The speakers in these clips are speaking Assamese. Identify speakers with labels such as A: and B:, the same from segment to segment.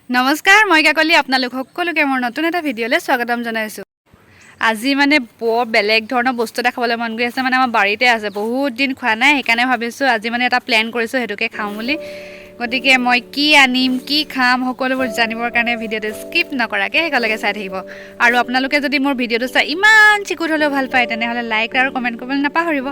A: নমস্কাৰ মই কাকলি আপোনালোক সকলোকে মোৰ নতুন এটা ভিডিঅ'লৈ স্বাগতম জনাইছো। আজি মানে বৰ বেলেগ ধৰণৰ বস্তু এটা খাবলৈ মন গৈ আছে, মানে আমাৰ বাৰীতে আছে, বহুত দিন খোৱা নাই, সেইকাৰণে ভাবিছো আজি মানে এটা প্ল্যান কৰিছো হেতুকে খাওঁ বুলি। গতিকে মই কি আনিম কি খাম সকলোবোৰ জানিবৰ কাৰণে ভিডিঅ'টো স্কিপ নকৰাকে শেষলৈকে চাই থাকিব। আৰু আপোনালোকে যদি মোৰ ভিডিঅ'টো চাই ইমান চিকুট হ'লেও ভাল পায় তেনেহ'লে লাইক আৰু কমেণ্ট কৰিবলৈ নাপাহৰিব।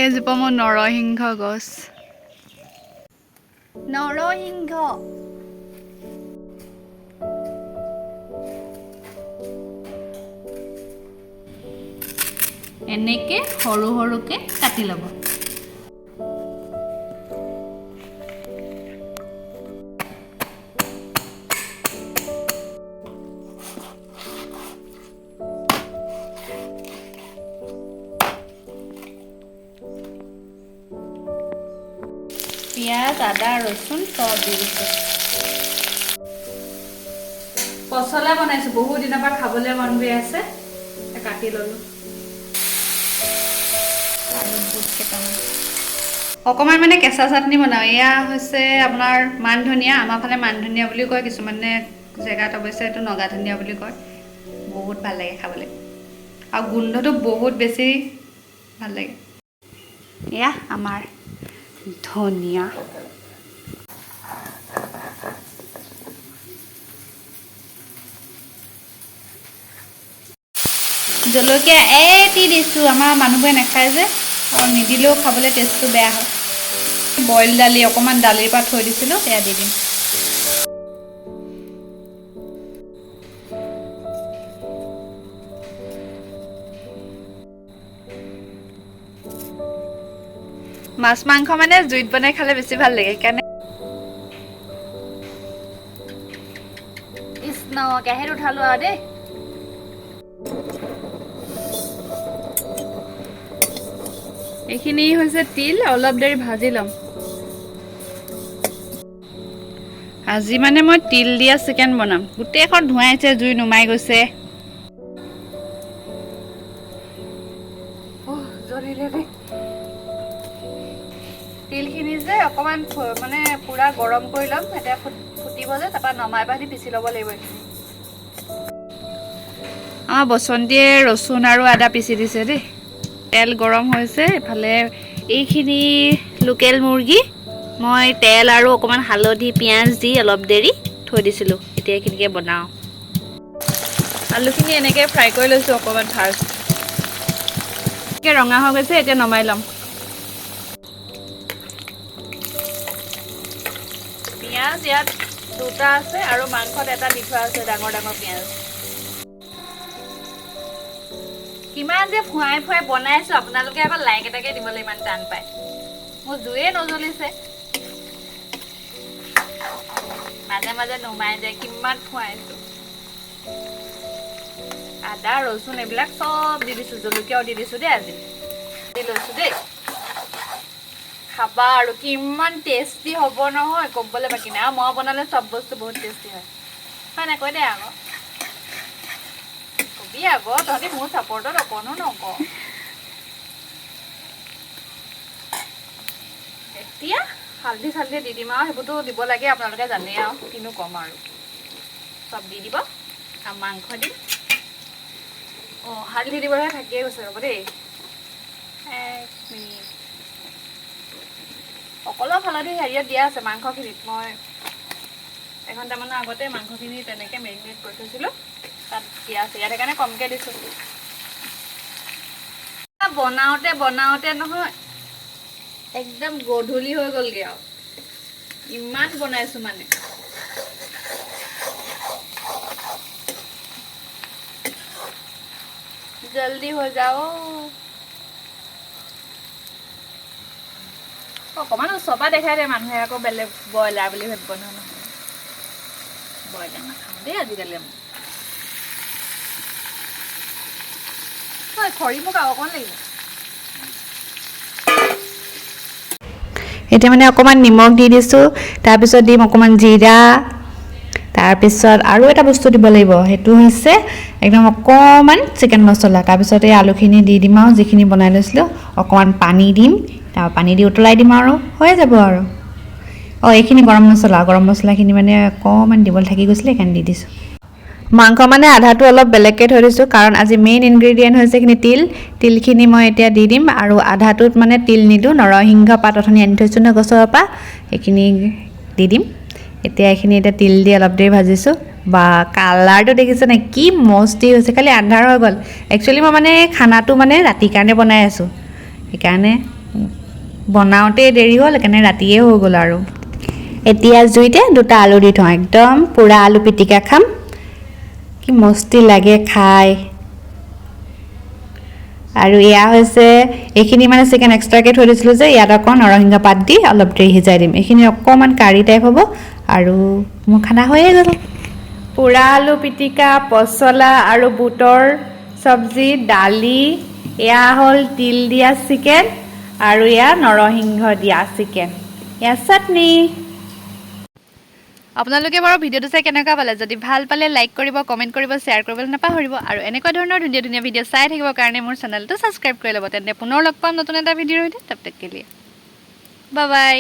A: এইজোপা মোৰ নৰসিংহ গছ। নৰসিংহ এনেকে সৰু সৰুকে কাটি ল'ব। পিঁয়াজ আদা ৰচুন চব দি দিছোঁ। পচলা বনাইছোঁ, বহুত দিনৰ পৰা খাবলৈ মন গৈ আছে, কাটি ল'লোঁ। আৰু বুট কেইটামান অকণমান মানে কেঁচা চাটনি বনাওঁ। এয়া হৈছে আপোনাৰ মান ধনিয়া, আমাৰ ফালে মান ধনিয়া বুলি কয়, কিছুমানে জেগাত অৱশ্যে এইটো নগা ধনিয়া বুলি কয়। বহুত ভাল লাগে খাবলৈ আৰু গোন্ধটো বহুত বেছি ভাল লাগে। এয়া আমাৰ ধনিয়া, জলকীয়া এটি দিছোঁ, আমাৰ মানুহবোৰে নাখায় যে, আৰু নিদিলেও খাবলৈ টেষ্টটো বেয়া হয়। বইল দালি অকণমান দালিৰ পৰা থৈ দিছিলোঁ, সেয়া দি দিম। মাছ মাংস মানে জুইত বনাই খালে বেছি ভাল লাগে, সেইকাৰণে কৃষ্ণ কেহেত উঠালো আৰু দেই। এইখিনি হৈছে তিল, অলপ দেৰি ভাজি ল'ম। আজি মানে মই তিল দিয়া চিকেন বনাম। গোটেইখন ধুৱাইছে, জুই নুমাই গৈছে। তিলখিনি যে অকণমান মানে পুৰা গৰম কৰি ল'ম, এতিয়া ফুটিব যে, তাৰপৰা নমাই পানি পিচি ল'ব লাগিব। এইখিনি আমাৰ বসন্তীয়ে ৰচুন আৰু আদা পিচি দিছে দেই। তেল গৰম হৈছে, এইফালে এইখিনি লোকেল মুৰ্গী মই তেল আৰু অকণমান হালধি পিঁয়াজ দি অলপ দেৰি থৈ দিছিলোঁ, এতিয়া এইখিনিকে বনাওঁ। আলুখিনি এনেকৈ ফ্ৰাই কৰি লৈছোঁ অকণমান ফাৰ্ষ্ট, ৰঙা হৈ গৈছে, এতিয়া নমাই ল'ম। পিঁয়াজ ইয়াত দুটা আছে আৰু মাংসত এটা দি থোৱা আছে, ডাঙৰ ডাঙৰ পিঁয়াজ। কিমান যে ফুৱাই ফুৱাই বনাইছোঁ, আপোনালোকে এবাৰ লাইক এটাকে দিবলৈ ইমান টান পায়। মোৰ জুয়ে নজ্বলিছে, মাজে মাজে নুমাই যায়, কিমান ফুৱাইছোঁ। আদা ৰচুন এইবিলাক চব দি দিছোঁ, জলকীয়াও দি দিছোঁ দেই। আজি দি লৈছোঁ দেই, খাবা আৰু কিমান টেষ্টি হ'ব নহয় ক'বলৈ বাকী নাই। আৰু মই বনালে চব বস্তু বহুত টেষ্টি হয়, হয় নাই? কৈ দে আকৌ, কবি আকৌ, তহঁতি মোৰ চাপৰ্টত অকণো নকওঁ। এতিয়া হালধি চালধি দি দিম আৰু সেইবোৰতো দিব লাগে, আপোনালোকে জানেই আৰু কিনো ক'ম আৰু। চব দি দিব আৰু মাংস দিম। অঁ, হালধি দিবলৈহে থাকিয়ে গৈছে, ৰ'ব দেই 1 মিনিট। অলপ হালধি হেৰিয়ত দিয়া আছে মাংসখিনিত, মই এঘণ্টামানৰ আগতে মাংসখিনি তেনেকৈ মেৰিনেট কৰি থৈছিলোঁ, তাত দিয়া আছে। ইয়াত সেইকাৰণে কমকৈ দিছোঁ। বনাওঁতে বনাওঁতে নহয় একদম গধূলি হৈ গ'লগৈ আৰু, ইমান বনাইছোঁ মানে। জলদি হৈ যাও অকমান ওচপা দেখাই দে মানুহে আকৌ বেলেগ ব্ৰইলাৰ বুলি ভাবিব নহয় ব্ৰইলাৰ নাখাওঁ দেই আজিকালি খৰি মোক আৰু অকণ লাগিব এতিয়া মানে অকমান নিমখ দি দিছোঁ তাৰপিছত দিম অকমান জিৰা তাৰপিছত আৰু এটা বস্তু দিব লাগিব সেইটো হৈছে একদম অকমান চিকেন মছলা তাৰপিছত এই আলুখিনি দি দিম আৰু যিখিনি বনাই লৈছিলোঁ অকমান পানী দিম তাৰ পানী দি উতলাই দিম আৰু হৈ যাব আৰু এইখিনি গৰম মছলাখিনি মানে অকমান দিবলৈ থাকি গৈছিলে সেইকাৰণে দি দিছোঁ মাংস মানে আধাটো অলপ বেলেগকৈ থৈ দিছোঁ কাৰণ আজি মেইন ইনগ্ৰেডিয়েণ্ট হৈছে এইখিনি তিলখিনি মই এতিয়া দি দিম আৰু আধাটোত মানে তিল নিদিওঁ নৰসিংহ পাত অথনি আনি থৈছোঁ নহয় গছৰ পৰা সেইখিনি দি দিম এতিয়া এইখিনি তিল দি অলপ দেৰি ভাজিছোঁ বা কালাৰটো দেখিছে নাই কি মস্তি হৈছে খালি আন্ধাৰ হৈ গ'ল একচুৱেলি মই মানে খানাটো মানে ৰাতিৰ কাৰণে বনাই আছোঁ সেইকাৰণে বনাওঁতে দেৰি হ'ল সেইকাৰণে ৰাতিয়ে হৈ গ'ল আৰু এতিয়া জুইতে দুটা আলু দি থওঁ একদম পুৰা আলু পিটিকা খাম কি মস্তি লাগে খাই আৰু এয়া হৈছে এইখিনি মানে চিকেন এক্সট্ৰাকৈ থৈ দিছিলোঁ যে ইয়াত আকৌ নৰসিংহ পাত দি অলপ দেৰি সিজাই দিম এইখিনি অকণমান কাৰী টাইপ হ'ব আৰু মোৰ খানা হৈয়ে গ'ল পুৰা আলু পিটিকা পচলা আৰু বুটৰ চব্জি দালি এয়া হ'ল তিল দিয়া চিকেন আৰু এয়া নৰসিংহ দিয়া চিকেন এয়া চাটনি আপোনালোকে বাৰু ভিডিঅ'টো চাই কেনেকুৱা পালে যদি ভাল পালে লাইক কৰিব কমেণ্ট কৰিব শ্বেয়াৰ কৰিবলৈ নাপাহৰিব আৰু এনেকুৱা ধৰণৰ ধুনীয়া ধুনীয়া ভিডিঅ' চাই থাকিবৰ কাৰণে মোৰ চেনেলটো ছাবস্ক্ৰাইব কৰি ল'ব তেন্তে পুনৰ লগ পাম নতুন এটা ভিডিঅ'ৰ সৈতে তব তক কে লিয়ে বাই বাই